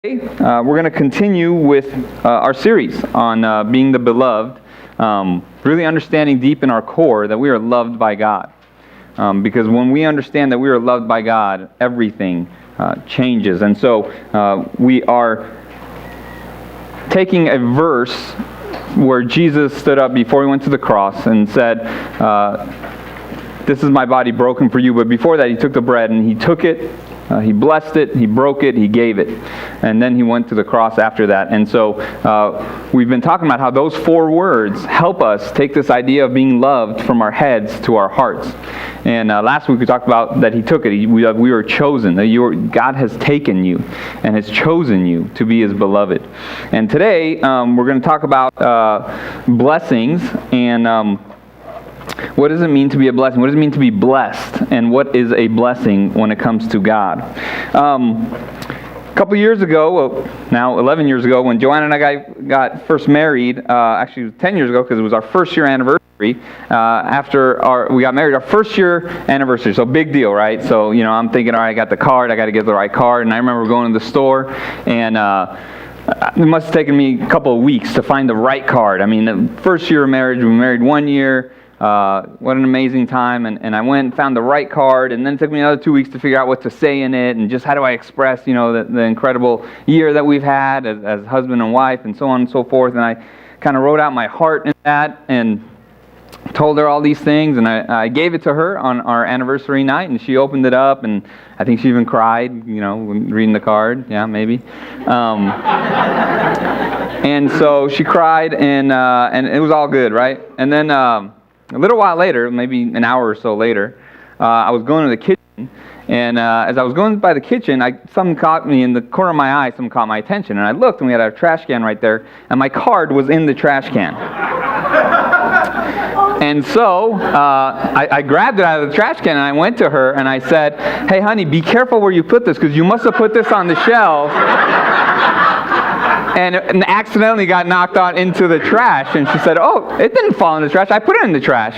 We're going to continue with our series on being the beloved, really understanding deep in our core that we are loved by God. Because when we understand that we are loved by God, everything changes. And so we are taking a verse where Jesus stood up before he went to the cross and said, "This is my body broken for you." But before that, he took the bread and he took it. He blessed it, he broke it, he gave it. And then he went to the cross after that. And so we've been talking about how those four words help us take this idea of being loved from our heads to our hearts. And last week we talked about that he took it. We were chosen. That God has taken you and has chosen you to be his beloved. And today we're going to talk about blessings and what does it mean to be a blessing? What does it mean to be blessed? And what is a blessing when it comes to God? A couple years ago, now 11 years ago, when Joanna and I got first married, actually it was 10 years ago because it was our first year anniversary, after we got married, our first year anniversary, so big deal, right? So, I'm thinking, all right, I got the card, I got to get the right card, and I remember going to the store, and it must have taken me a couple of weeks to find the right card. I mean, the first year of marriage, we were married 1 year. What an amazing time, and I went and found the right card, and then it took me another 2 weeks to figure out what to say in it, and just how do I express, the incredible year that we've had as husband and wife, and so on and so forth, and I kind of wrote out my heart in that, and told her all these things, and I gave it to her on our anniversary night, and she opened it up, and I think she even cried, when reading the card, yeah, maybe. And so she cried, and it was all good, right? And then a little while later, maybe an hour or so later, I was going to the kitchen, and as I was going by the kitchen, something caught me in the corner of my eye, something caught my attention, and I looked, and we had a trash can right there, and my card was in the trash can. And so I grabbed it out of the trash can, and I went to her, and I said, "Hey, honey, be careful where you put this, because you must have put this on the shelf, and accidentally got knocked out into the trash." And she said, "Oh, it didn't fall in the trash. I put it in the trash."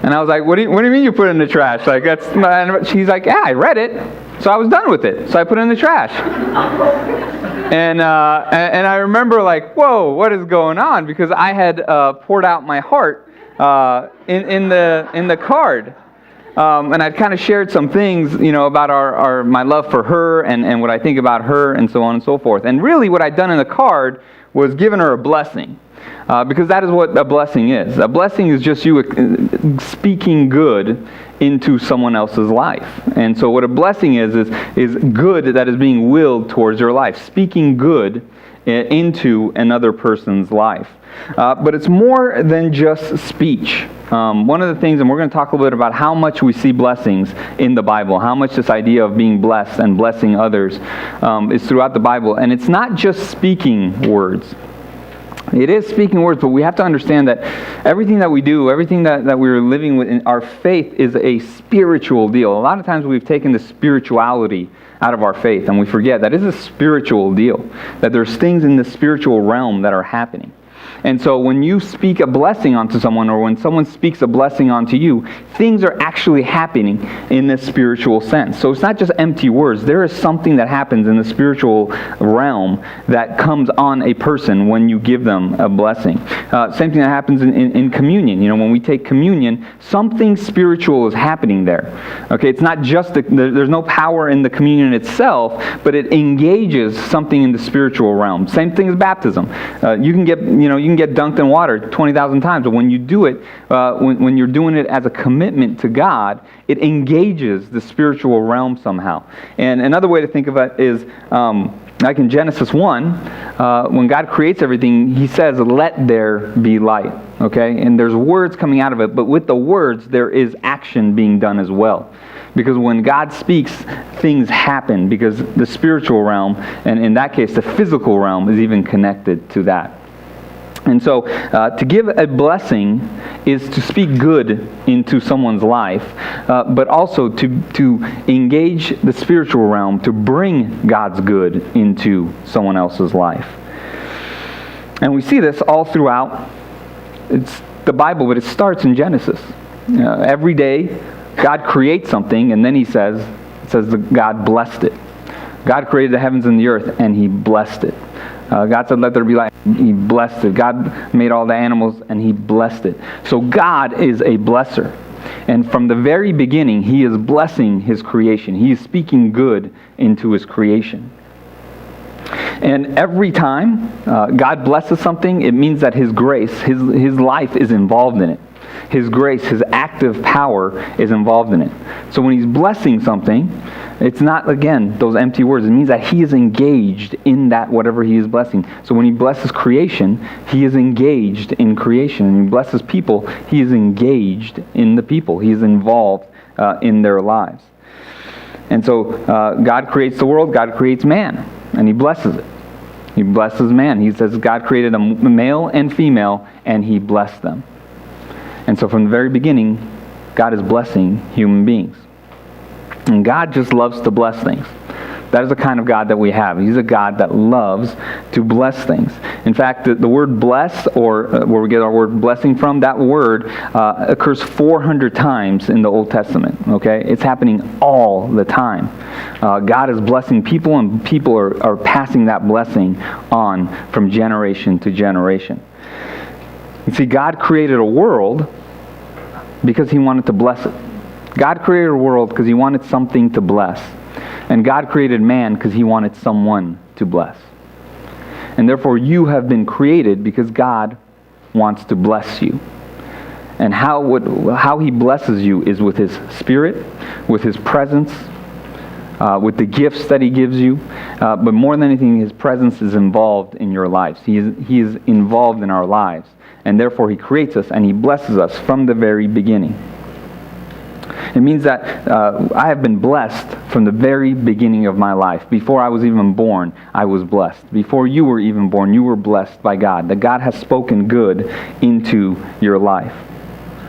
And I was like, "What do you mean you put it in the trash?" She's like, "Yeah, I read it, so I was done with it. So I put it in the trash." And I remember whoa, what is going on? Because I had poured out my heart in the card. And I'd kind of shared some things, about my love for her and what I think about her and so on and so forth. And really what I'd done in the card was given her a blessing. Because that is what a blessing is. A blessing is just you speaking good into someone else's life. And so what a blessing is good that is being willed towards your life. Speaking good into another person's life. But it's more than just speech. One of the things, and we're going to talk a little bit about how much we see blessings in the Bible, how much this idea of being blessed and blessing others is throughout the Bible. And it's not just speaking words. It is speaking words, but we have to understand that everything that we do, everything that we're living with, in our faith is a spiritual deal. A lot of times we've taken the spirituality out of our faith, and we forget that it's a spiritual deal, that there's things in the spiritual realm that are happening. And so when you speak a blessing onto someone, or when someone speaks a blessing onto you, things are actually happening in this spiritual sense. So it's not just empty words. There is something that happens in the spiritual realm that comes on a person when you give them a blessing. Same thing that happens in communion. When we take communion, something spiritual is happening there. Okay, it's not just there's no power in the communion itself, but it engages something in the spiritual realm. Same thing as baptism. You can get dunked in water 20,000 times, but when you do it, when you're doing it as a commitment to God, it engages the spiritual realm somehow. And another way to think of it is, like in Genesis 1, when God creates everything, he says, "Let there be light." Okay? And there's words coming out of it, but with the words, there is action being done as well. Because when God speaks, things happen, because the spiritual realm, and in that case, the physical realm, is even connected to that. And so to give a blessing is to speak good into someone's life, but also to engage the spiritual realm, to bring God's good into someone else's life. And we see this all throughout the Bible, but it starts in Genesis. Every day, God creates something, and then it says that God blessed it. God created the heavens and the earth, and he blessed it. God said, let there be light. He blessed it. God made all the animals, and he blessed it. So God is a blesser. And from the very beginning, he is blessing his creation. He is speaking good into his creation. And every time God blesses something, it means that his grace, his life is involved in it. His grace, his active power is involved in it. So when he's blessing something, it's not, again, those empty words. It means that he is engaged in that whatever he is blessing. So when he blesses creation, he is engaged in creation. And he blesses people, he is engaged in the people. He is involved in their lives. And so God creates the world, God creates man, and he blesses it. He blesses man. He says God created a male and female, and he blessed them. And so from the very beginning, God is blessing human beings. And God just loves to bless things. That is the kind of God that we have. He's a God that loves to bless things. In fact, the word bless, or where we get our word blessing from, that word occurs 400 times in the Old Testament. Okay, it's happening all the time. God is blessing people, and people are passing that blessing on from generation to generation. You see, God created a world because he wanted to bless it. God created a world because he wanted something to bless. And God created man because he wanted someone to bless. And therefore you have been created because God wants to bless you. And how he blesses you is with his Spirit, with his presence, with the gifts that he gives you. But more than anything, his presence is involved in your lives. He is involved in our lives. And therefore he creates us and he blesses us from the very beginning. It means that I have been blessed from the very beginning of my life. Before I was even born, I was blessed. Before you were even born, you were blessed by God. That God has spoken good into your life.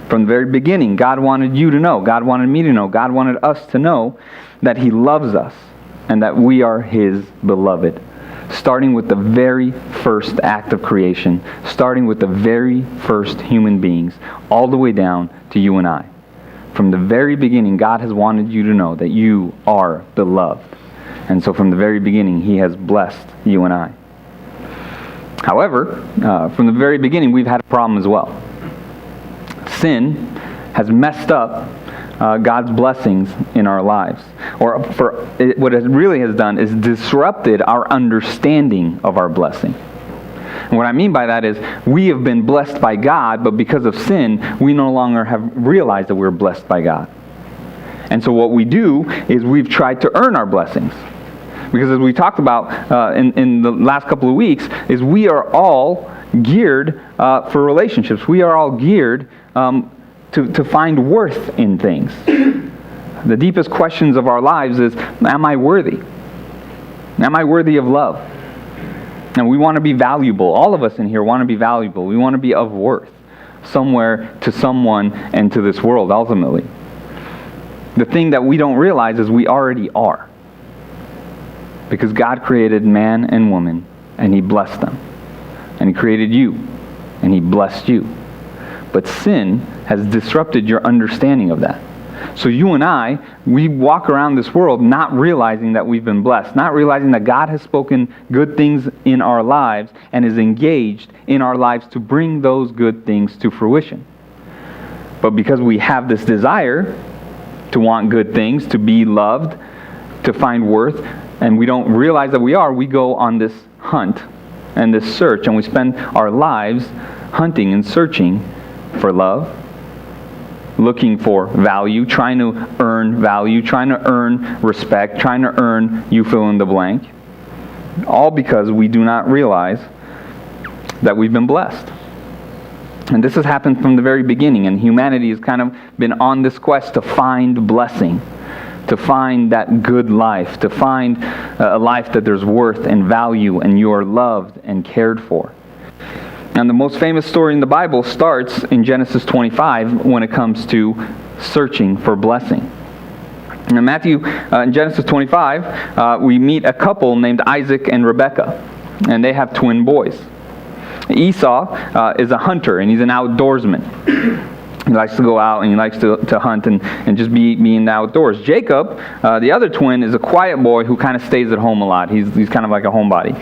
From the very beginning, God wanted you to know. God wanted me to know. God wanted us to know that he loves us and that we are his beloved. Starting with the very first act of creation, starting with the very first human beings, all the way down to you and I. From the very beginning, God has wanted you to know that you are beloved. And so from the very beginning, he has blessed you and I. However, from the very beginning, we've had a problem as well. Sin has messed up God's blessings in our lives. Or what it really has done is disrupted our understanding of our blessing. And what I mean by that is we have been blessed by God, but because of sin, we no longer have realized that we're blessed by God. And so what we do is we've tried to earn our blessings. Because as we talked about in the last couple of weeks, is we are all geared for relationships. We are all geared to find worth in things. The deepest questions of our lives is, am I worthy? Am I worthy of love? And we want to be valuable. All of us in here want to be valuable. We want to be of worth somewhere to someone and to this world ultimately. The thing that we don't realize is we already are. Because God created man and woman and he blessed them. And he created you and he blessed you. But sin has disrupted your understanding of that. So you and I, we walk around this world not realizing that we've been blessed, not realizing that God has spoken good things in our lives and is engaged in our lives to bring those good things to fruition. But because we have this desire to want good things, to be loved, to find worth, and we don't realize that we go on this hunt and this search, and we spend our lives hunting and searching for love, looking for value, trying to earn value, trying to earn respect, trying to earn you fill in the blank. All because we do not realize that we've been blessed. And this has happened from the very beginning, and humanity has kind of been on this quest to find blessing, to find that good life, to find a life that there's worth and value and you are loved and cared for. And the most famous story in the Bible starts in Genesis 25 when it comes to searching for blessing. In in Genesis 25, we meet a couple named Isaac and Rebekah, and they have twin boys. Esau is a hunter, and he's an outdoorsman. He likes to go out and he likes to hunt and just be in the outdoors. Jacob, the other twin, is a quiet boy who kind of stays at home a lot. He's kind of like a homebody.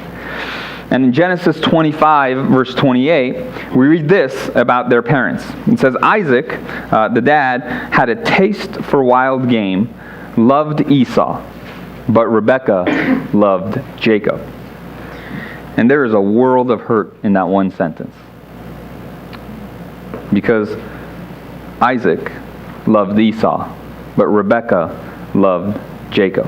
And in Genesis 25, verse 28, we read this about their parents. It says, Isaac, the dad, had a taste for wild game, loved Esau, but Rebekah loved Jacob. And there is a world of hurt in that one sentence. Because Isaac loved Esau, but Rebekah loved Jacob.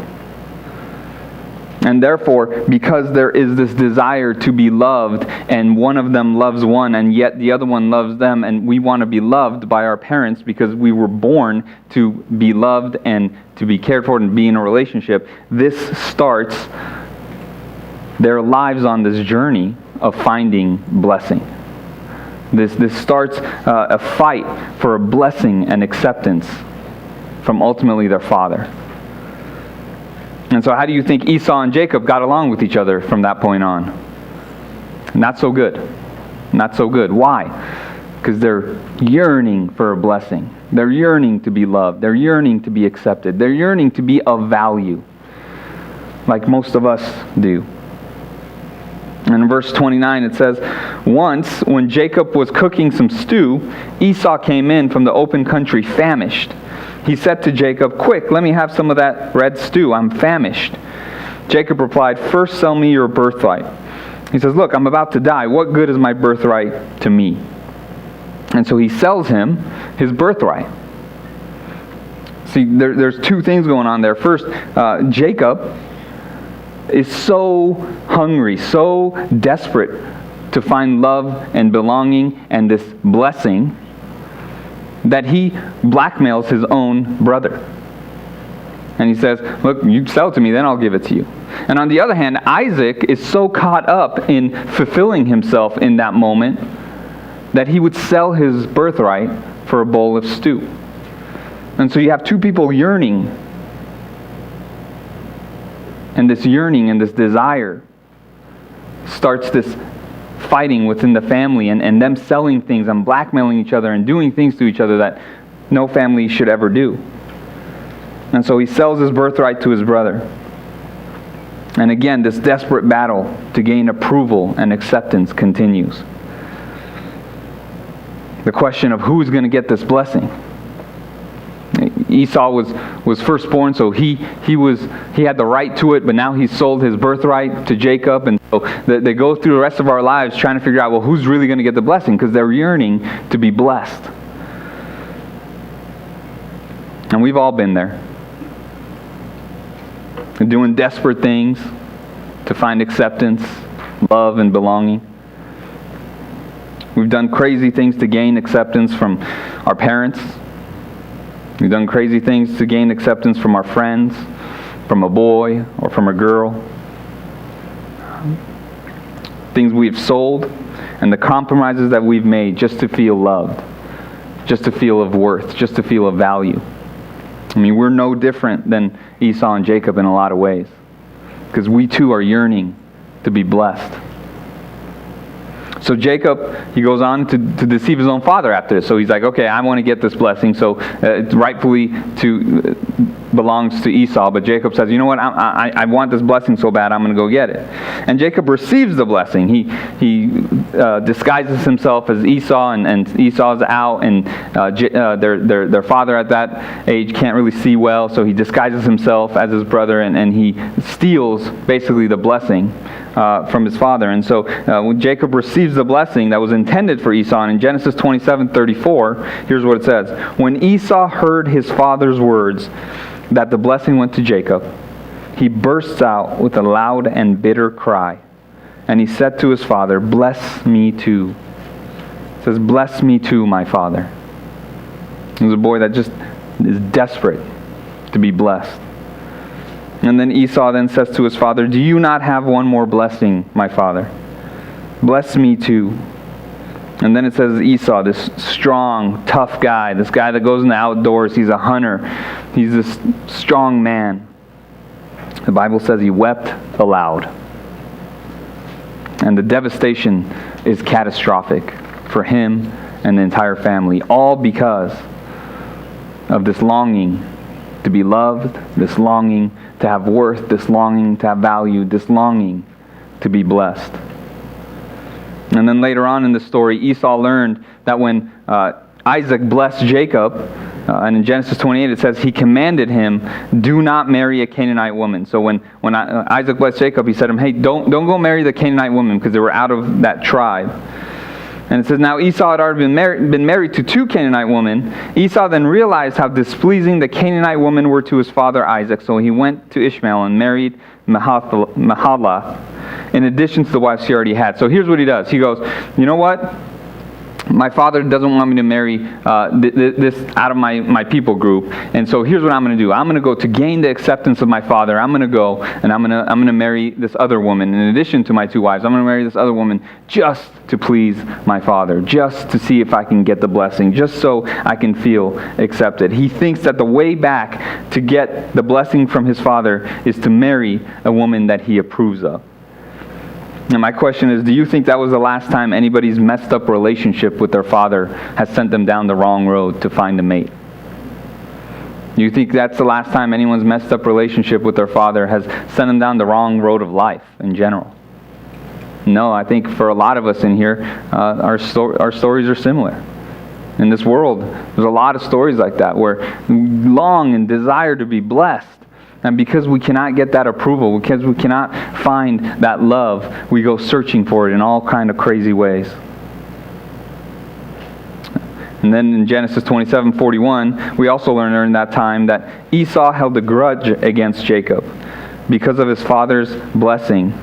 And therefore, because there is this desire to be loved, and one of them loves one, and yet the other one loves them, and we want to be loved by our parents because we were born to be loved and to be cared for and be in a relationship, this starts their lives on this journey of finding blessing. This starts a fight for a blessing and acceptance from ultimately their father. And so how do you think Esau and Jacob got along with each other from that point on? Not so good. Not so good. Why? Because they're yearning for a blessing. They're yearning to be loved. They're yearning to be accepted. They're yearning to be of value, like most of us do. And in verse 29 it says, once when Jacob was cooking some stew, Esau came in from the open country famished. He said to Jacob, quick, let me have some of that red stew. I'm famished. Jacob replied, first sell me your birthright. He says, look, I'm about to die. What good is my birthright to me? And so he sells him his birthright. See, there's two things going on there. First, Jacob is so hungry, so desperate to find love and belonging and this blessing that he blackmails his own brother. And he says, look, you sell it to me, then I'll give it to you. And on the other hand, Isaac is so caught up in fulfilling himself in that moment that he would sell his birthright for a bowl of stew. And so you have two people yearning. And this yearning and this desire starts this fighting within the family and them selling things and blackmailing each other and doing things to each other that no family should ever do. And so he sells his birthright to his brother. And again, this desperate battle to gain approval and acceptance continues. The question of who's going to get this blessing. Esau was firstborn, so he had the right to it, but now he's sold his birthright to Jacob, and so they go through the rest of our lives trying to figure out, well, who's really going to get the blessing? Because they're yearning to be blessed. And we've all been there. Doing desperate things to find acceptance, love, and belonging. We've done crazy things to gain acceptance from our parents. We've done crazy things to gain acceptance from our friends, from a boy or from a girl. Things we've sold and the compromises that we've made just to feel loved, just to feel of worth, just to feel of value. I mean, we're no different than Esau and Jacob in a lot of ways, because we too are yearning to be blessed. So Jacob, he goes on to deceive his own father after this. So he's like, okay, I want to get this blessing. So it rightfully belongs to Esau. But Jacob says, you know what, I want this blessing so bad, I'm going to go get it. And Jacob receives the blessing. He disguises himself as Esau, and Esau's out, and their father at that age can't really see well. So he disguises himself as his brother, and he steals basically the blessing from his father. And so when Jacob receives the blessing that was intended for Esau, and in Genesis 27:34, here's what it says. When Esau heard his father's words that the blessing went to Jacob, he bursts out with a loud and bitter cry. And he said to his father, bless me too. It says, bless me too, my father. He was a boy that just is desperate to be blessed. And then Esau then says to his father, do you not have one more blessing, my father? Bless me too. And then it says Esau, this strong, tough guy, this guy that goes in the outdoors, he's a hunter, he's this strong man. The Bible says he wept aloud. And the devastation is catastrophic for him and the entire family, all because of this longing to be loved, this longing to have worth, this longing to have value, this longing to be blessed. And then later on in the story, Esau learned that when Isaac blessed Jacob, and in Genesis 28 it says he commanded him, do not marry a Canaanite woman. So when Isaac blessed Jacob, he said to him, hey, don't go marry the Canaanite woman, because they were out of that tribe. And it says, now Esau had already been married to 2 Canaanite women. Esau then realized how displeasing the Canaanite women were to his father Isaac. So he went to Ishmael and married Mahalath, in addition to the wives he already had. So here's what he does. He goes, you know what? My father doesn't want me to marry this out of my people group, and so here's what I'm going to do. I'm going to go to gain the acceptance of my father. I'm going to go and I'm going to marry this other woman in addition to my 2 wives. I'm going to marry this other woman just to please my father, just to see if I can get the blessing, just so I can feel accepted. He thinks that the way back to get the blessing from his father is to marry a woman that he approves of. And my question is, do you think that was the last time anybody's messed up relationship with their father has sent them down the wrong road to find a mate? Do you think that's the last time anyone's messed up relationship with their father has sent them down the wrong road of life in general? No, I think for a lot of us in here, our stories are similar. In this world, there's a lot of stories like that where we long and desire to be blessed. And because we cannot get that approval, because we cannot find that love, we go searching for it in all kind of crazy ways. And then in Genesis 27:41, we also learn during that time that Esau held a grudge against Jacob because of his father's blessing.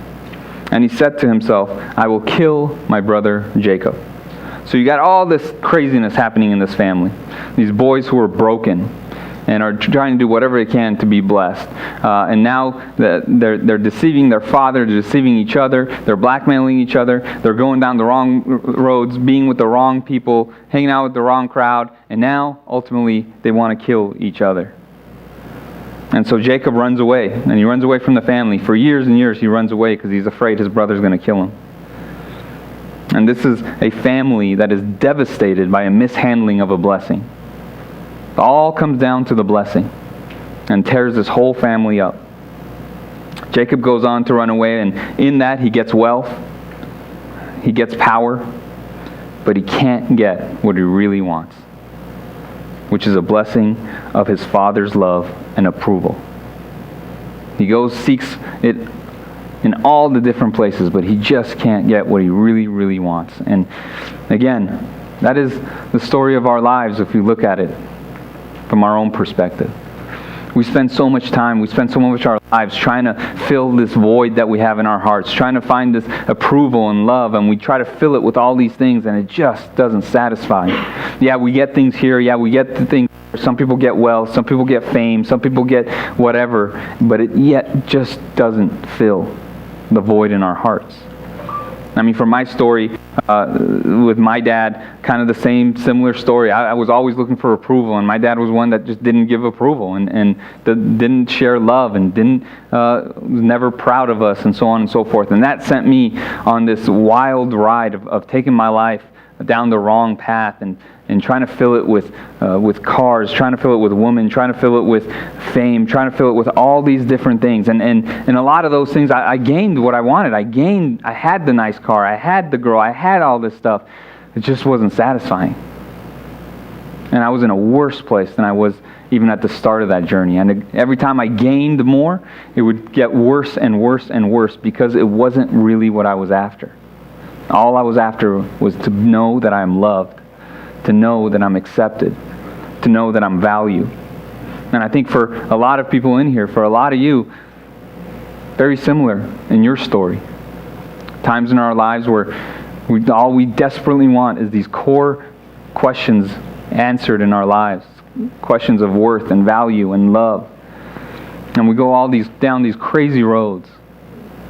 And he said to himself, I will kill my brother Jacob. So you got all this craziness happening in this family. These boys who are broken and are trying to do whatever they can to be blessed. And now they're deceiving their father, they're deceiving each other, they're blackmailing each other, they're going down the wrong roads, being with the wrong people, hanging out with the wrong crowd, and now, ultimately, they want to kill each other. And so Jacob runs away, and he runs away from the family. For years and years he runs away because he's afraid his brother's going to kill him. And this is a family that is devastated by a mishandling of a blessing. It all comes down to the blessing and tears this whole family up. Jacob goes on to run away, and in that he gets wealth, he gets power, but he can't get what he really wants, which is a blessing of his father's love and approval. He goes, seeks it in all the different places, but he just can't get what he really, really wants. And again, that is the story of our lives if we look at it from our own perspective. We spend so much time, we spend so much of our lives trying to fill this void that we have in our hearts, trying to find this approval and love, and we try to fill it with all these things, and it just doesn't satisfy. Yeah, we get things here, yeah, we get the things. Some people get wealth, some people get fame, some people get whatever, but it yet just doesn't fill the void in our hearts. I mean, for my story, with my dad, kind of the same similar story. I was always looking for approval, and my dad was one that just didn't give approval and didn't share love and was never proud of us, and so on and so forth. And that sent me on this wild ride of taking my life down the wrong path and trying to fill it with cars, trying to fill it with women, trying to fill it with fame, trying to fill it with all these different things. And a lot of those things, I gained what I wanted. I had the nice car, I had the girl, I had all this stuff. It just wasn't satisfying. And I was in a worse place than I was even at the start of that journey. And every time I gained more, it would get worse and worse and worse because it wasn't really what I was after. All I was after was to know that I am loved, to know that I'm accepted, to know that I'm valued. And I think for a lot of people in here, for a lot of you, very similar in your story. Times in our lives where all we desperately want is these core questions answered in our lives. Questions of worth and value and love. And we go down these crazy roads.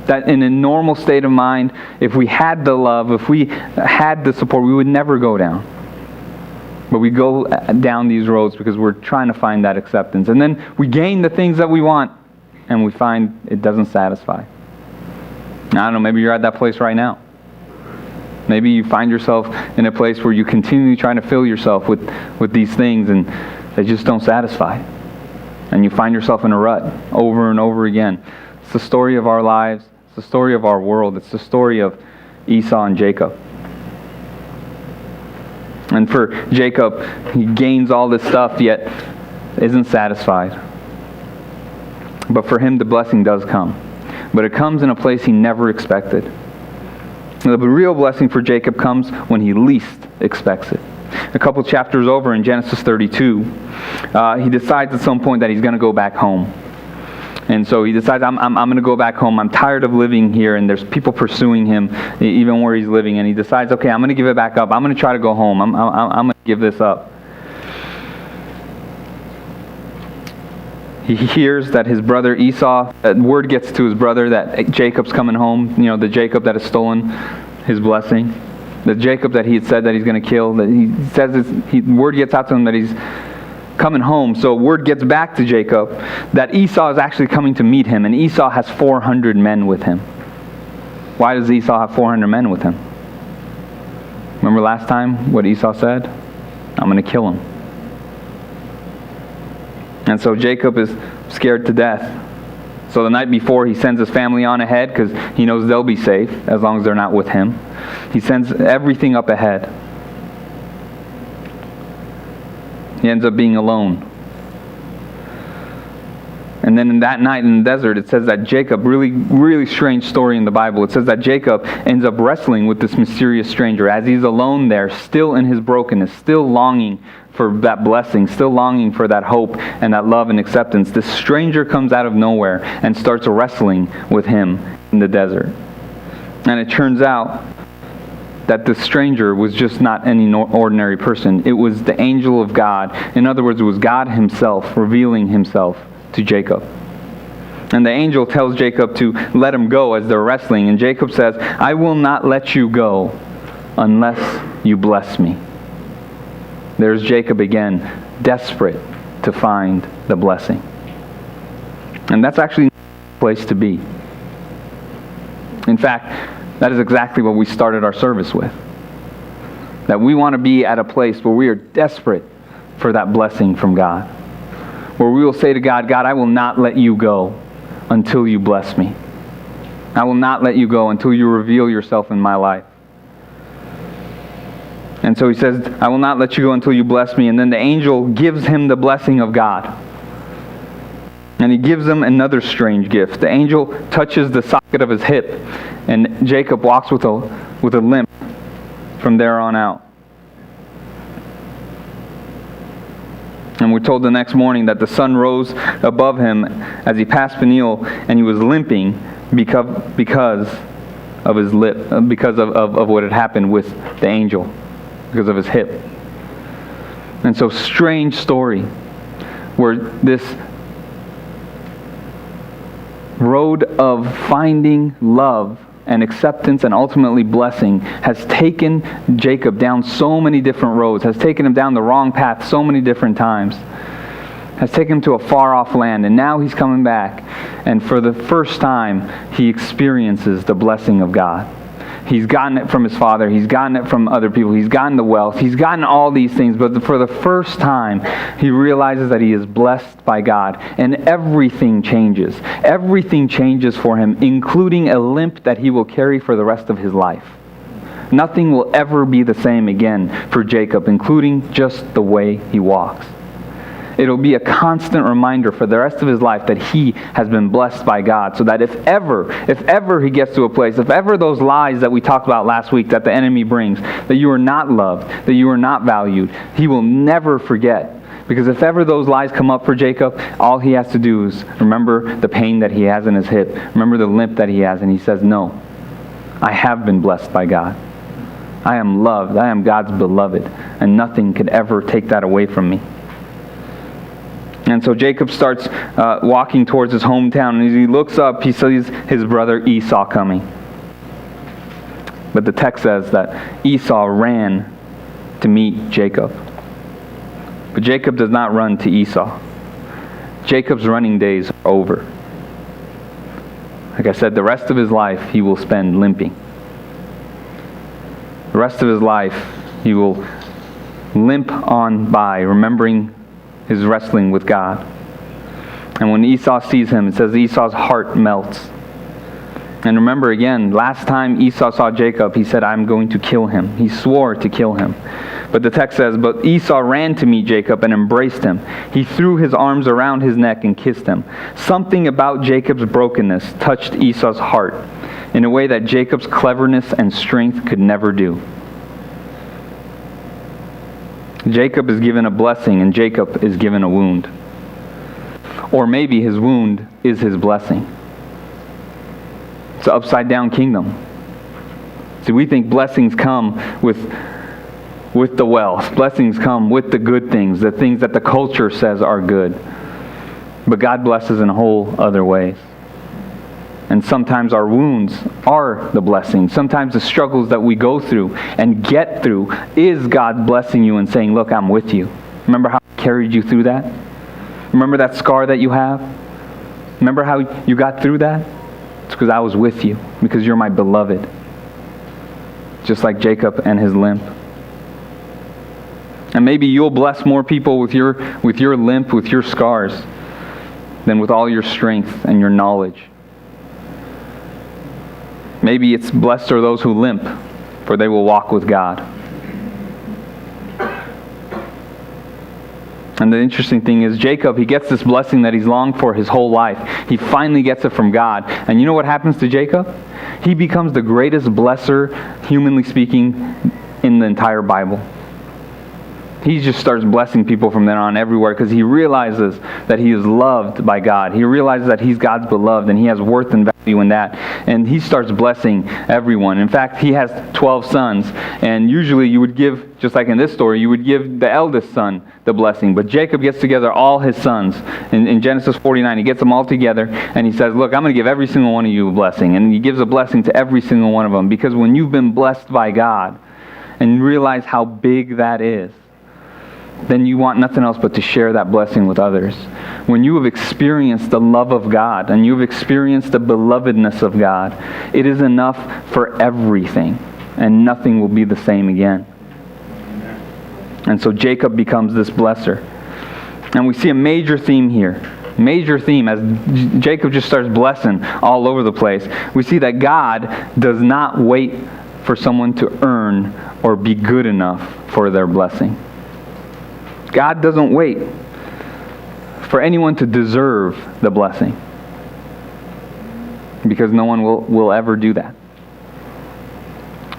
That in a normal state of mind, if we had the love, if we had the support, we would never go down. But we go down these roads because we're trying to find that acceptance. And then we gain the things that we want, and we find it doesn't satisfy. I don't know, maybe you're at that place right now. Maybe you find yourself in a place where you continually trying to fill yourself with these things and they just don't satisfy. And you find yourself in a rut over and over again. It's the story of our lives. It's the story of our world. It's the story of Esau and Jacob. And for Jacob, he gains all this stuff yet isn't satisfied. But for him, the blessing does come. But it comes in a place he never expected. The real blessing for Jacob comes when he least expects it. A couple chapters over in Genesis 32, he decides at some point that he's going to go back home. And so he decides, I'm going to go back home. I'm tired of living here, and there's people pursuing him, even where he's living. And he decides, okay, I'm going to give it back up. I'm going to try to go home. I'm going to give this up. He hears that his brother Esau, word gets to his brother that Jacob's coming home, the Jacob that has stolen his blessing, the Jacob that he had said that he's going to kill, that he says word gets out to him that he's coming home. So word gets back to Jacob that Esau is actually coming to meet him, and Esau has 400 men with him. Why does Esau have 400 men with him? Remember last time what Esau said? I'm going to kill him. And so Jacob is scared to death. So the night before, he sends his family on ahead because he knows they'll be safe as long as they're not with him. He sends everything up ahead. He ends up being alone. And then in that night in the desert, it says that Jacob, really, really strange story in the Bible. It says that Jacob ends up wrestling with this mysterious stranger as he's alone there, still in his brokenness, still longing for that blessing, still longing for that hope and that love and acceptance. This stranger comes out of nowhere and starts wrestling with him in the desert. And it turns out that the stranger was just not any ordinary person. It was the angel of God. In other words, it was God himself revealing himself to Jacob. And the angel tells Jacob to let him go as they're wrestling. And Jacob says, I will not let you go unless you bless me. There's Jacob again, desperate to find the blessing. And that's actually a place to be. In fact, that is exactly what we started our service with. That we want to be at a place where we are desperate for that blessing from God. Where we will say to God, God, I will not let you go until you bless me. I will not let you go until you reveal yourself in my life. And so he says, I will not let you go until you bless me. And then the angel gives him the blessing of God. And he gives him another strange gift. The angel touches the socket of his hip, and Jacob walks with a limp from there on out. And we're told the next morning that the sun rose above him as he passed Peniel, and he was limping because of his lip, because of what had happened with the angel, because of his hip. And so, strange story where this road of finding love and acceptance and ultimately blessing has taken Jacob down so many different roads, has taken him down the wrong path so many different times, has taken him to a far off land, and now he's coming back, and for the first time he experiences the blessing of God. He's gotten it from his father, he's gotten it from other people, he's gotten the wealth, he's gotten all these things, but for the first time he realizes that he is blessed by God, and everything changes. Everything changes for him, including a limp that he will carry for the rest of his life. Nothing will ever be the same again for Jacob, including just the way he walks. It'll be a constant reminder for the rest of his life that he has been blessed by God, so that if ever he gets to a place, if ever those lies that we talked about last week that the enemy brings, that you are not loved, that you are not valued, he will never forget. Because if ever those lies come up for Jacob, all he has to do is remember the pain that he has in his hip, remember the limp that he has, and he says, no, I have been blessed by God. I am loved, I am God's beloved, and nothing could ever take that away from me. And so Jacob starts walking towards his hometown, and as he looks up, he sees his brother Esau coming. But the text says that Esau ran to meet Jacob. But Jacob does not run to Esau. Jacob's running days are over. Like I said, the rest of his life he will spend limping. the rest of his life, he will limp on by, remembering his wrestling with God. And when Esau sees him, it says Esau's heart melts. And remember again, last time Esau saw Jacob, he said, I'm going to kill him. He swore to kill him. But the text says, but Esau ran to meet Jacob and embraced him. He threw his arms around his neck and kissed him. Something about Jacob's brokenness touched Esau's heart in a way that Jacob's cleverness and strength could never do. Jacob is given a blessing and Jacob is given a wound. Or maybe his wound is his blessing. It's an upside down kingdom. See, we think blessings come with the wealth. Blessings come with the good things, the things that the culture says are good. But God blesses in whole other ways. And sometimes our wounds are the blessing. Sometimes the struggles that we go through and get through is God blessing you and saying, look, I'm with you. Remember how I carried you through that? Remember that scar that you have? Remember how you got through that? It's because I was with you, because you're my beloved. Just like Jacob and his limp. And maybe you'll bless more people with your limp, with your scars, than with all your strength and your knowledge. Maybe it's blessed are those who limp, for they will walk with God. And the interesting thing is Jacob, he gets this blessing that he's longed for his whole life. He finally gets it from God. And you know what happens to Jacob? He becomes the greatest blesser, humanly speaking, in the entire Bible. He just starts blessing people from then on everywhere because he realizes that he is loved by God. He realizes that he's God's beloved and he has worth and value in that. And he starts blessing everyone. In fact, he has 12 sons. And usually you would give, just like in this story, you would give the eldest son the blessing. But Jacob gets together all his sons. In Genesis 49, he gets them all together and he says, look, I'm going to give every single one of you a blessing. And he gives a blessing to every single one of them. Because when you've been blessed by God and realize how big that is, then you want nothing else but to share that blessing with others. When you have experienced the love of God and you've experienced the belovedness of God, it is enough for everything, and nothing will be the same again. And so Jacob becomes this blesser. And we see a major theme here. Major theme as Jacob just starts blessing all over the place. We see that God does not wait for someone to earn or be good enough for their blessing. God doesn't wait for anyone to deserve the blessing, because no one will ever do that.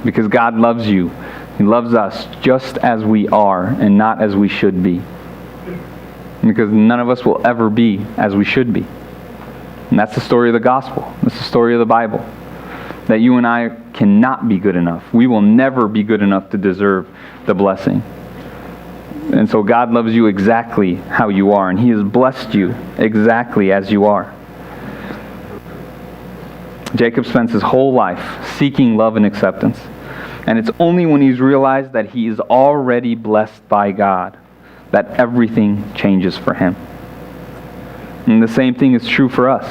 Because God loves you. He loves us just as we are and not as we should be. Because none of us will ever be as we should be. And that's the story of the gospel. That's the story of the Bible. That you and I cannot be good enough. We will never be good enough to deserve the blessing. And so God loves you exactly how you are, and He has blessed you exactly as you are. Jacob spends his whole life seeking love and acceptance. And it's only when he's realized that he is already blessed by God that everything changes for him. And the same thing is true for us.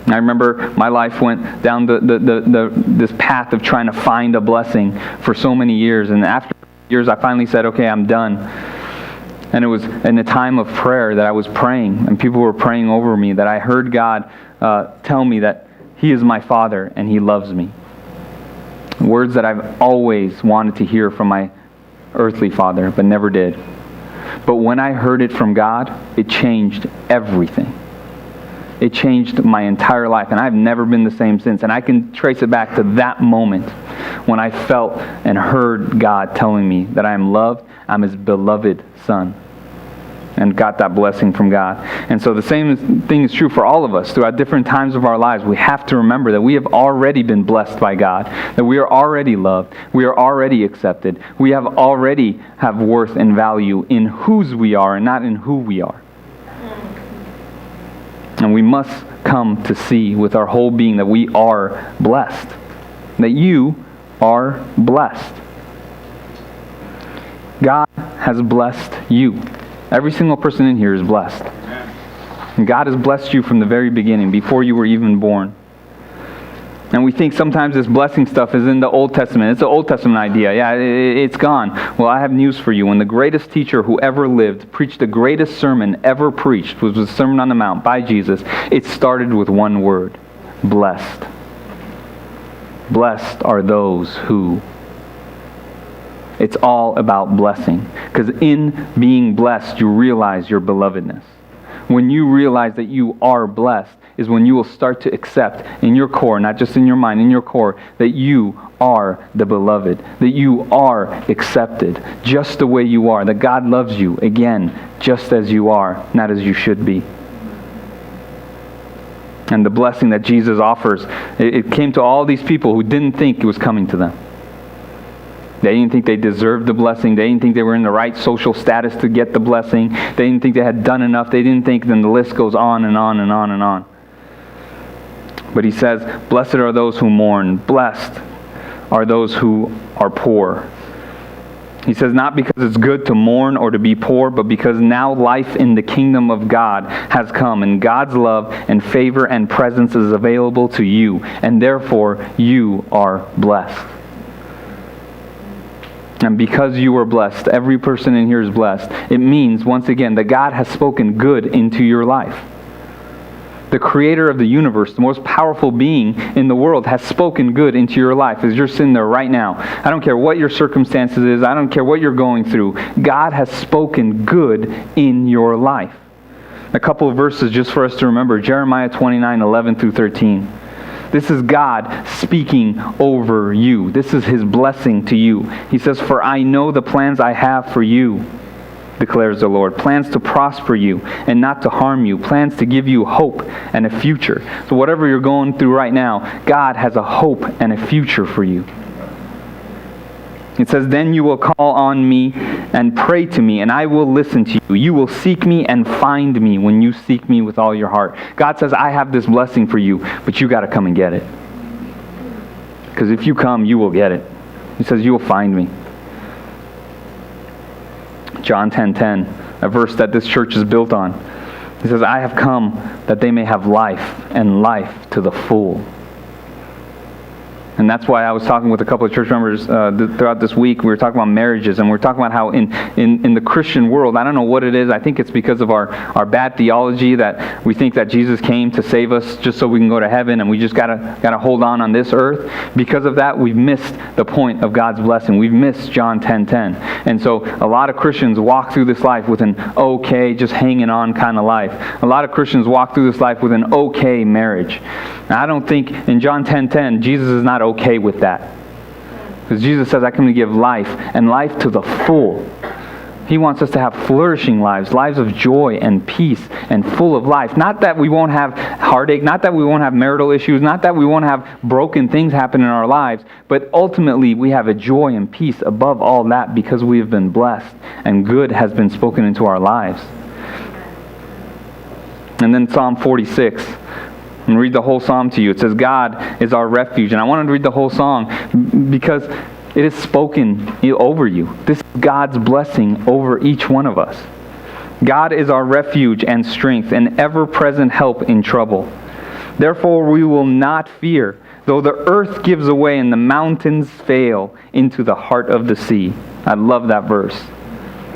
I remember my life went down this path of trying to find a blessing for so many years, and after years, I finally said, okay, I'm done. And it was in a time of prayer that I was praying, and people were praying over me, that I heard God tell me that He is my Father and He loves me. Words that I've always wanted to hear from my earthly father, but never did. But when I heard it from God, it changed everything. It changed my entire life, and I've never been the same since. And I can trace it back to that moment when I felt and heard God telling me that I am loved, I'm His beloved Son, and got that blessing from God. And so the same thing is true for all of us. Throughout different times of our lives, we have to remember that we have already been blessed by God, that we are already loved, we are already accepted, we already have worth and value in whose we are and not in who we are. And we must come to see with our whole being that we are blessed. That you are blessed. God has blessed you. Every single person in here is blessed. And God has blessed you from the very beginning, before you were even born. And we think sometimes this blessing stuff is in the Old Testament. It's an Old Testament idea. Yeah, it's gone. Well, I have news for you. When the greatest teacher who ever lived preached the greatest sermon ever preached, was the Sermon on the Mount by Jesus, it started with one word: blessed. Blessed are those who... It's all about blessing. Because in being blessed, you realize your belovedness. When you realize that you are blessed, is when you will start to accept in your core, not just in your mind, in your core, that you are the beloved, that you are accepted just the way you are, that God loves you, again, just as you are, not as you should be. And the blessing that Jesus offers, it came to all these people who didn't think it was coming to them. They didn't think they deserved the blessing. They didn't think they were in the right social status to get the blessing. They didn't think they had done enough. They didn't think, then the list goes on and on and on and on. But he says, blessed are those who mourn. Blessed are those who are poor. He says, not because it's good to mourn or to be poor, but because now life in the kingdom of God has come, and God's love and favor and presence is available to you, and therefore you are blessed. And because you are blessed, every person in here is blessed, it means, once again, that God has spoken good into your life. The creator of the universe, the most powerful being in the world, has spoken good into your life as you're sitting there right now. I don't care what your circumstances is. I don't care what you're going through. God has spoken good in your life. A couple of verses just for us to remember. Jeremiah 29:11-13. This is God speaking over you. This is His blessing to you. He says, for I know the plans I have for you, declares the Lord. Plans to prosper you and not to harm you. Plans to give you hope and a future. So whatever you're going through right now, God has a hope and a future for you. It says, then you will call on me and pray to me, and I will listen to you. You will seek me and find me when you seek me with all your heart. God says, I have this blessing for you, but you got to come and get it. Because if you come, you will get it. He says, you will find me. John 10:10, a verse that this church is built on. He says, I have come that they may have life, and life to the full. And that's why I was talking with a couple of church members throughout this week. We were talking about marriages, and we were talking about how in the Christian world, I don't know what it is. I think it's because of our bad theology that we think that Jesus came to save us just so we can go to heaven, and we just gotta hold on this earth. Because of that, we've missed the point of God's blessing. We've missed John 10:10. And so a lot of Christians walk through this life with an okay, just hanging on kind of life. A lot of Christians walk through this life with an okay marriage. Now, I don't think in John 10:10, Jesus is not okay with that. Because Jesus says, I come to give life, and life to the full. He wants us to have flourishing lives, lives of joy and peace and full of life. Not that we won't have heartache, not that we won't have marital issues, not that we won't have broken things happen in our lives, but ultimately we have a joy and peace above all that because we have been blessed and good has been spoken into our lives. And then Psalm 46. And read the whole psalm to you. It says, God is our refuge. And I wanted to read the whole song because it is spoken over you. This is God's blessing over each one of us. God is our refuge and strength, and ever-present help in trouble. Therefore we will not fear, though the earth gives away and the mountains fail into the heart of the sea. I love that verse.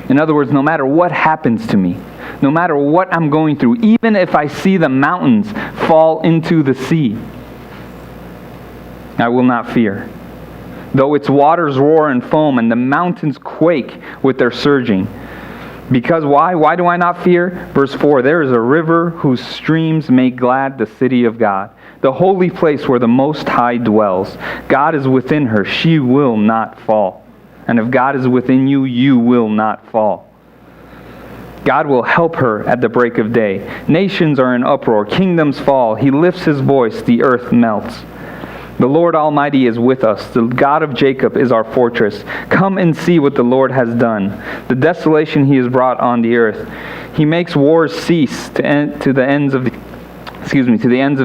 In other words, no matter what happens to me, no matter what I'm going through, even if I see the mountains fall into the sea, I will not fear. Though its waters roar and foam and the mountains quake with their surging. Because why? Why do I not fear? Verse 4, there is a river whose streams make glad the city of God, the holy place where the Most High dwells. God is within her, she will not fall. And if God is within you, you will not fall. God will help her at the break of day. Nations are in uproar, kingdoms fall. He lifts His voice, the earth melts. The Lord Almighty is with us. The God of Jacob is our fortress. Come and see what the Lord has done, the desolation He has brought on the earth. He makes wars cease to the ends of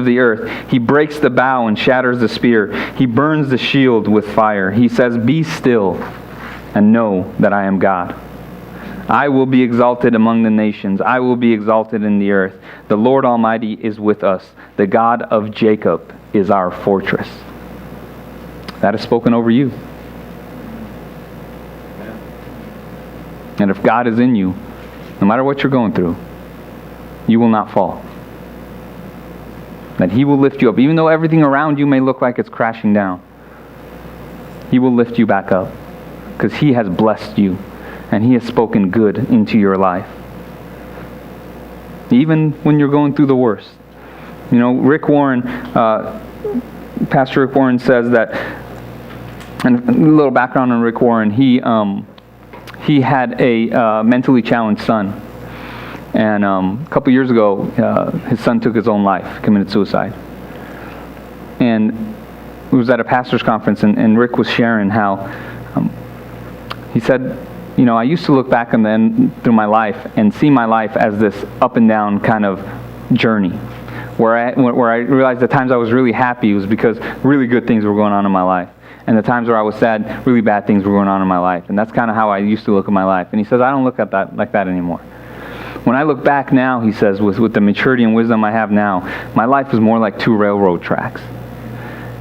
the earth. He breaks the bow and shatters the spear. He burns the shield with fire. He says, be still and know that I am God. I will be exalted among the nations. I will be exalted in the earth. The Lord Almighty is with us. The God of Jacob is our fortress. that is spoken over you. And if God is in you, no matter what you're going through, you will not fall. That He will lift you up. Even though everything around you may look like it's crashing down, He will lift you back up. Because He has blessed you. And He has spoken good into your life. Even when you're going through the worst. You know, Rick Warren, Pastor Rick Warren says that, and a little background on Rick Warren, he had a mentally challenged son. And a couple years ago, his son took his own life, committed suicide. And it was at a pastor's conference, and Rick was sharing how, he said, you know, I used to look back through my life and see my life as this up and down kind of journey. Where I realized the times I was really happy was because really good things were going on in my life. And the times where I was sad, really bad things were going on in my life. And that's kind of how I used to look at my life. And he says, I don't look at that like that anymore. When I look back now, he says, with the maturity and wisdom I have now, my life is more like 2 railroad tracks.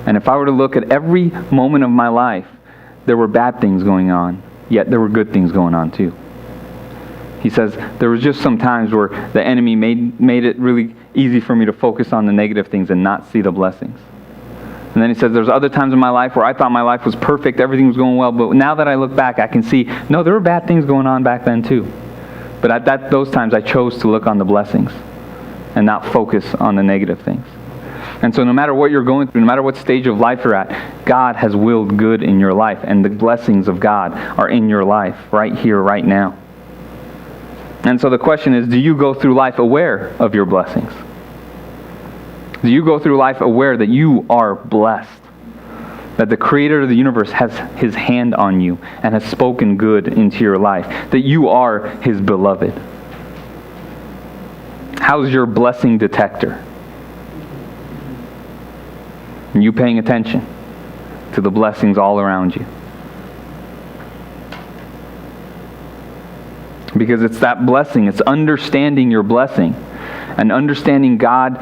And if I were to look at every moment of my life, there were bad things going on, yet there were good things going on too. He says, there was just some times where the enemy made it really easy for me to focus on the negative things and not see the blessings. And then he says, there's other times in my life where I thought my life was perfect, everything was going well, but now that I look back, I can see, no, there were bad things going on back then too. But at those times, I chose to look on the blessings and not focus on the negative things. And so no matter what you're going through, no matter what stage of life you're at, God has willed good in your life, and the blessings of God are in your life right here, right now. And so the question is, do you go through life aware of your blessings? Do you go through life aware that you are blessed? That the Creator of the universe has His hand on you and has spoken good into your life? That you are His beloved? How's your blessing detector? Are you paying attention to the blessings all around you? Because it's that blessing, it's understanding your blessing and understanding God's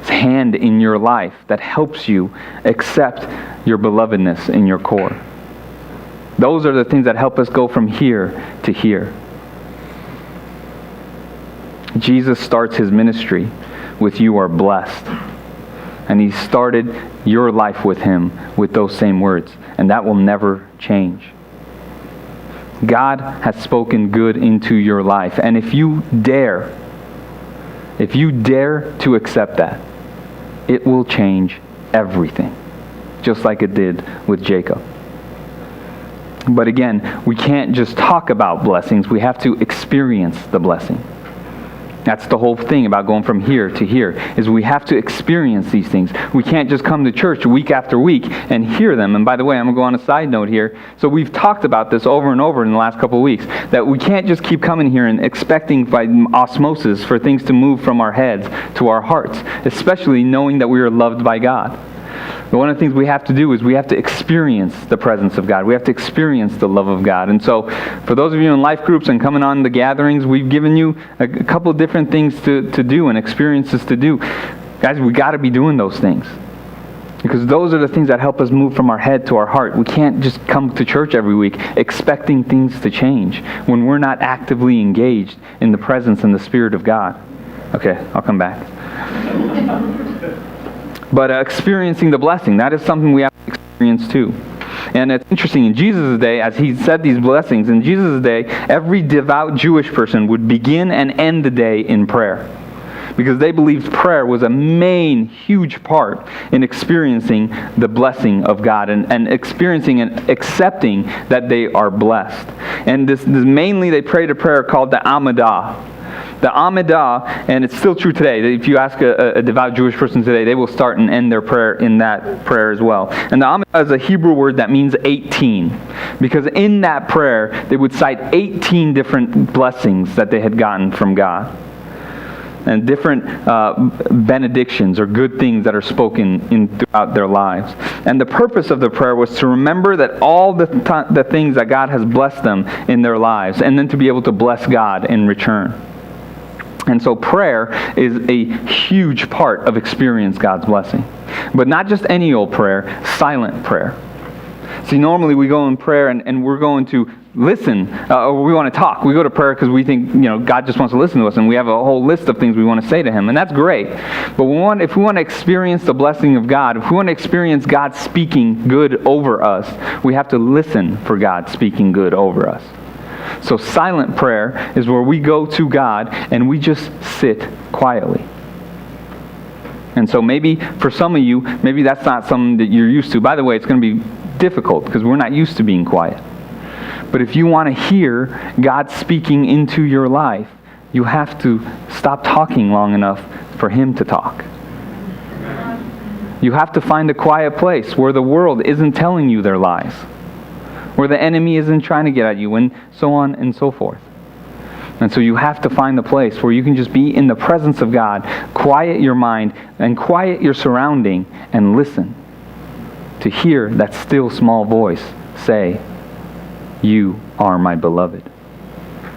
hand in your life that helps you accept your belovedness in your core. Those are the things that help us go from here to here. Jesus starts His ministry with "you are blessed." And He started your life with Him with those same words. And that will never change. God has spoken good into your life. And if you dare to accept that, it will change everything. Just like it did with Jacob. But again, we can't just talk about blessings. We have to experience the blessing. That's the whole thing about going from here to here, is we have to experience these things. We can't just come to church week after week and hear them. And by the way, I'm going to go on a side note here. So we've talked about this over and over in the last couple of weeks, that we can't just keep coming here and expecting by osmosis for things to move from our heads to our hearts, especially knowing that we are loved by God. But one of the things we have to do is we have to experience the presence of God. We have to experience the love of God. And so for those of you in life groups and coming on the gatherings, we've given you a couple of different things to do and experiences to do. Guys, we got to be doing those things. Because those are the things that help us move from our head to our heart. We can't just come to church every week expecting things to change when we're not actively engaged in the presence and the Spirit of God. Okay, I'll come back. But experiencing the blessing, that is something we have to experience too. And it's interesting, in Jesus' day, as He said these blessings, in Jesus' day, every devout Jewish person would begin and end the day in prayer. Because they believed prayer was a main, huge part in experiencing the blessing of God and experiencing and accepting that they are blessed. And this mainly they prayed a prayer called the Amidah. The Amidah, and it's still true today. If you ask a devout Jewish person today, they will start and end their prayer in that prayer as well. And the Amidah is a Hebrew word that means 18. Because in that prayer, they would cite 18 different blessings that they had gotten from God. And different benedictions or good things that are spoken throughout their lives. And the purpose of the prayer was to remember that all the things that God has blessed them in their lives, and then to be able to bless God in return. And so prayer is a huge part of experiencing God's blessing. But not just any old prayer, silent prayer. See, normally we go in prayer and we're going to listen, or we want to talk. We go to prayer because we think, God just wants to listen to us, and we have a whole list of things we want to say to Him, and that's great. But if we want to experience the blessing of God, if we want to experience God speaking good over us, we have to listen for God speaking good over us. So silent prayer is where we go to God and we just sit quietly. And so maybe for some of you, maybe that's not something that you're used to. By the way, it's going to be difficult because we're not used to being quiet. But if you want to hear God speaking into your life, you have to stop talking long enough for Him to talk. You have to find a quiet place where the world isn't telling you their lies, where the enemy isn't trying to get at you, and so on and so forth. And so you have to find a place where you can just be in the presence of God, quiet your mind, and quiet your surrounding, and listen to hear that still small voice say, "You are my beloved.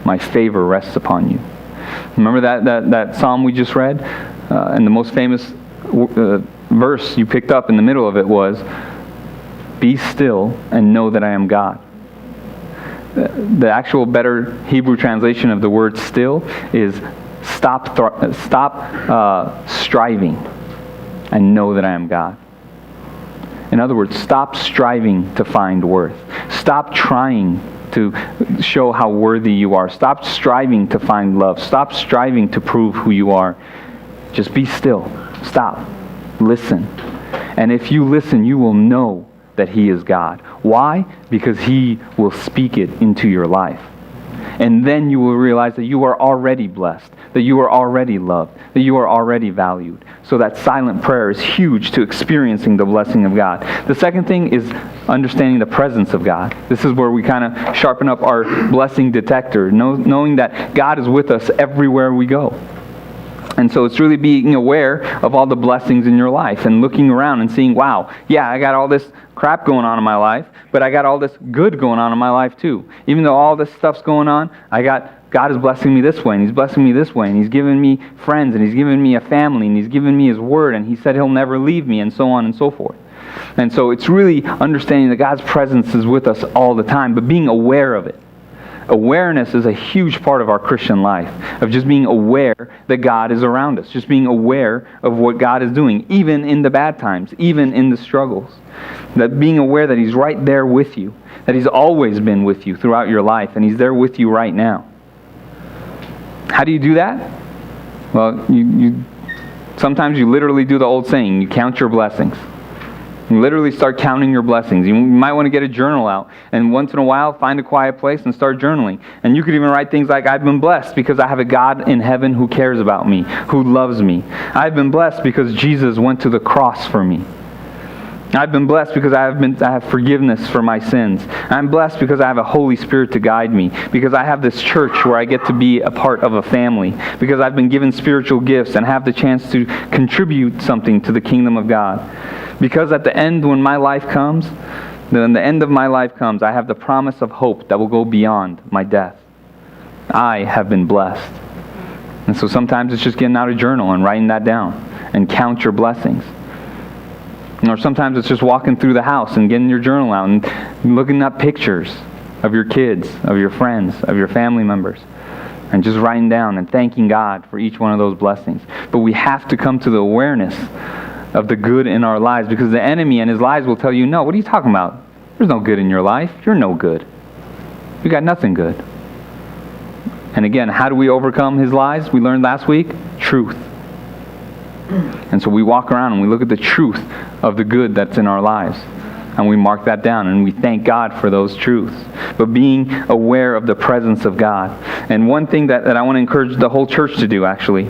My favor rests upon you." Remember that psalm we just read? And the most famous verse you picked up in the middle of it was, "Be still and know that I am God." The actual better Hebrew translation of the word still is stop striving and know that I am God. In other words, stop striving to find worth. Stop trying to show how worthy you are. Stop striving to find love. Stop striving to prove who you are. Just be still. Stop. Listen. And if you listen, you will know that He is God. Why? Because He will speak it into your life. And then you will realize that you are already blessed, that you are already loved, that you are already valued. So that silent prayer is huge to experiencing the blessing of God. The second thing is understanding the presence of God. This is where we kind of sharpen up our blessing detector, knowing that God is with us everywhere we go. And so it's really being aware of all the blessings in your life and looking around and seeing, wow, yeah, I got all this crap going on in my life, but I got all this good going on in my life too. Even though all this stuff's going on, God is blessing me this way, and He's blessing me this way, and He's given me friends, and He's given me a family, and He's given me His Word, and He said He'll never leave me, and so on and so forth. And so it's really understanding that God's presence is with us all the time, but being aware of it. Awareness is a huge part of our Christian life, of just being aware that God is around us, just being aware of what God is doing, even in the bad times, even in the struggles. That being aware that He's right there with you, that He's always been with you throughout your life, and He's there with you right now. How do you do that? Well, sometimes you literally do the old saying, you count your blessings. You literally start counting your blessings. You might want to get a journal out, and once in a while find a quiet place and start journaling. And you could even write things like, I've been blessed because I have a God in heaven who cares about me, who loves me. I've been blessed because Jesus went to the cross for me. I've been blessed because I have forgiveness for my sins. I'm blessed because I have a Holy Spirit to guide me, because I have this church where I get to be a part of a family, because I've been given spiritual gifts and have the chance to contribute something to the kingdom of God. Because at the end, when my life comes, when the end of my life comes, I have the promise of hope that will go beyond my death. I have been blessed. And so sometimes it's just getting out a journal and writing that down and count your blessings. Or sometimes it's just walking through the house and getting your journal out and looking at pictures of your kids, of your friends, of your family members, and just writing down and thanking God for each one of those blessings. But we have to come to the awareness of the good in our lives, because the enemy and his lies will tell you, no, what are you talking about? There's no good in your life. You're no good. You got nothing good. And again, how do we overcome his lies? We learned last week, truth. And so we walk around and we look at the truth of the good that's in our lives. And we mark that down and we thank God for those truths. But being aware of the presence of God. And one thing that I want to encourage the whole church to do, actually,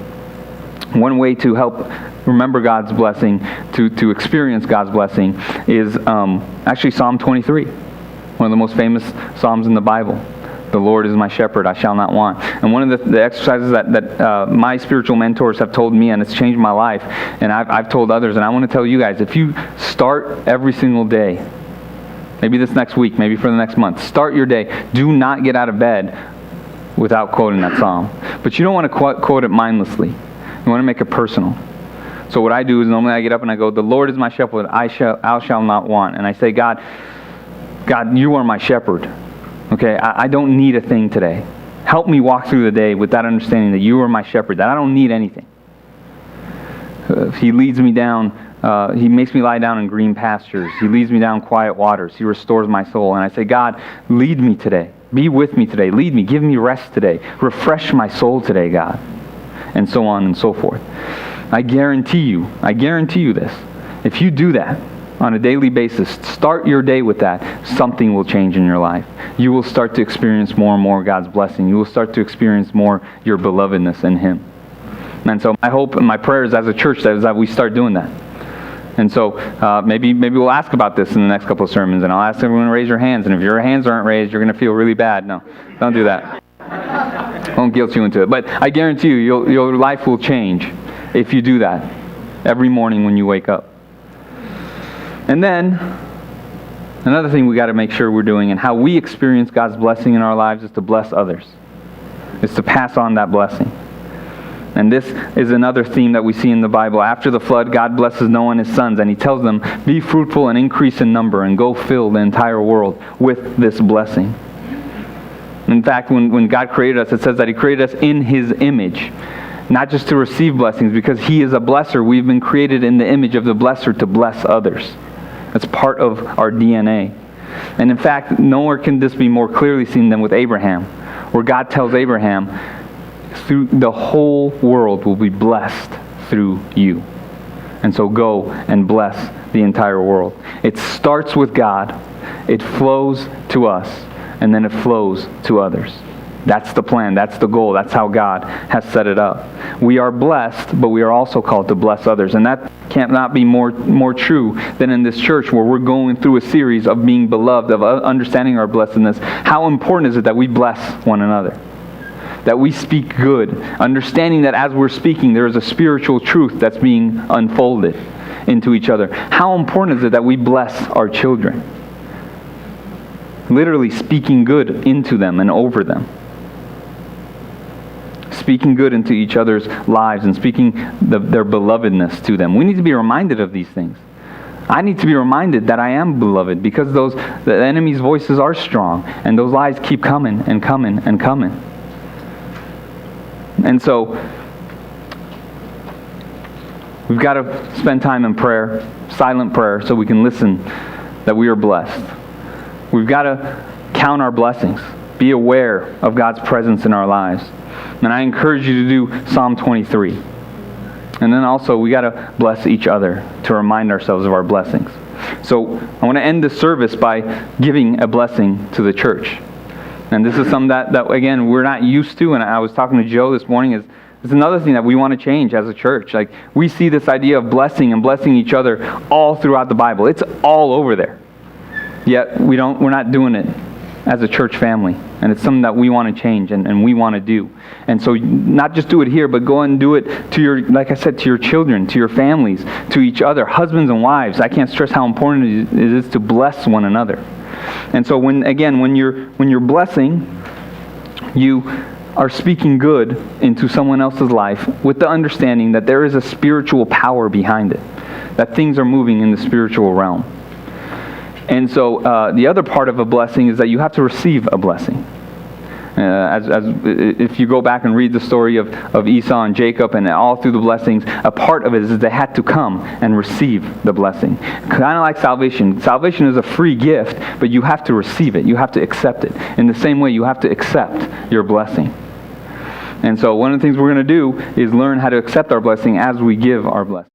one way to help remember God's blessing, to experience God's blessing, is actually Psalm 23, one of the most famous Psalms in the Bible. The Lord is my shepherd, I shall not want. And one of the exercises that my spiritual mentors have told me, and it's changed my life, and I've told others, and I want to tell you guys, if you start every single day, maybe this next week, maybe for the next month, start your day, do not get out of bed without quoting that psalm. But you don't want to quote it mindlessly. You want to make it personal. So what I do is normally I get up and I go, the Lord is my shepherd, I shall not want. And I say, God, God, you are my shepherd. Okay, I don't need a thing today. Help me walk through the day with that understanding that you are my shepherd, that I don't need anything. He leads me down, he makes me lie down in green pastures. He leads me down quiet waters. He restores my soul. And I say, God, lead me today. Be with me today. Lead me. Give me rest today. Refresh my soul today, God. And so on and so forth. I guarantee you this. If you do that on a daily basis, start your day with that, something will change in your life. You will start to experience more and more God's blessing. You will start to experience more your belovedness in Him. And so my hope and my prayers as a church is that we start doing that. And so maybe we'll ask about this in the next couple of sermons, and I'll ask everyone to raise your hands. And if your hands aren't raised, you're going to feel really bad. No, don't do that. I won't guilt you into it. But I guarantee you, your life will change if you do that every morning when you wake up. And then, another thing we got to make sure we're doing and how we experience God's blessing in our lives is to bless others. It's to pass on that blessing. And this is another theme that we see in the Bible. After the flood, God blesses Noah and his sons, and He tells them, be fruitful and increase in number, and go fill the entire world with this blessing. In fact, when God created us, it says that He created us in His image, not just to receive blessings, because He is a blesser. We've been created in the image of the blesser to bless others. That's part of our DNA. And in fact, nowhere can this be more clearly seen than with Abraham, where God tells Abraham, through the whole world will be blessed through you. And so go and bless the entire world. It starts with God, it flows to us, and then it flows to others. That's the plan, that's the goal, that's how God has set it up. We are blessed, but we are also called to bless others. And that cannot be more true than in this church, where we're going through a series of being beloved, of understanding our blessedness. How important is it that we bless one another? That we speak good, understanding that as we're speaking, there is a spiritual truth that's being unfolded into each other. How important is it that we bless our children? Literally speaking good into them and over them. Speaking good into each other's lives and speaking their belovedness to them. We need to be reminded of these things. I need to be reminded that I am beloved, because the enemy's voices are strong, and those lies keep coming and coming and coming. And so, we've got to spend time in prayer, silent prayer, so we can listen that we are blessed. We've got to count our blessings, be aware of God's presence in our lives. And I encourage you to do Psalm 23. And then also, we got to bless each other to remind ourselves of our blessings. So, I want to end this service by giving a blessing to the church. And this is something that again, we're not used to. And I was talking to Joe this morning. It's another thing that we want to change as a church. Like, we see this idea of blessing and blessing each other all throughout the Bible. It's all over there. Yet we're not doing it as a church family. And it's something that we want to change and we want to do. And so not just do it here, but go and do it to your, like I said, to your children, to your families, to each other, husbands and wives. I can't stress how important it is to bless one another. And so when you're blessing, you are speaking good into someone else's life with the understanding that there is a spiritual power behind it, that things are moving in the spiritual realm. And so the other part of a blessing is that you have to receive a blessing. If you go back and read the story of Esau and Jacob and all through the blessings, a part of it is they had to come and receive the blessing. Kind of like salvation. Salvation is a free gift, but you have to receive it. You have to accept it. In the same way, you have to accept your blessing. And so one of the things we're going to do is learn how to accept our blessing as we give our blessing.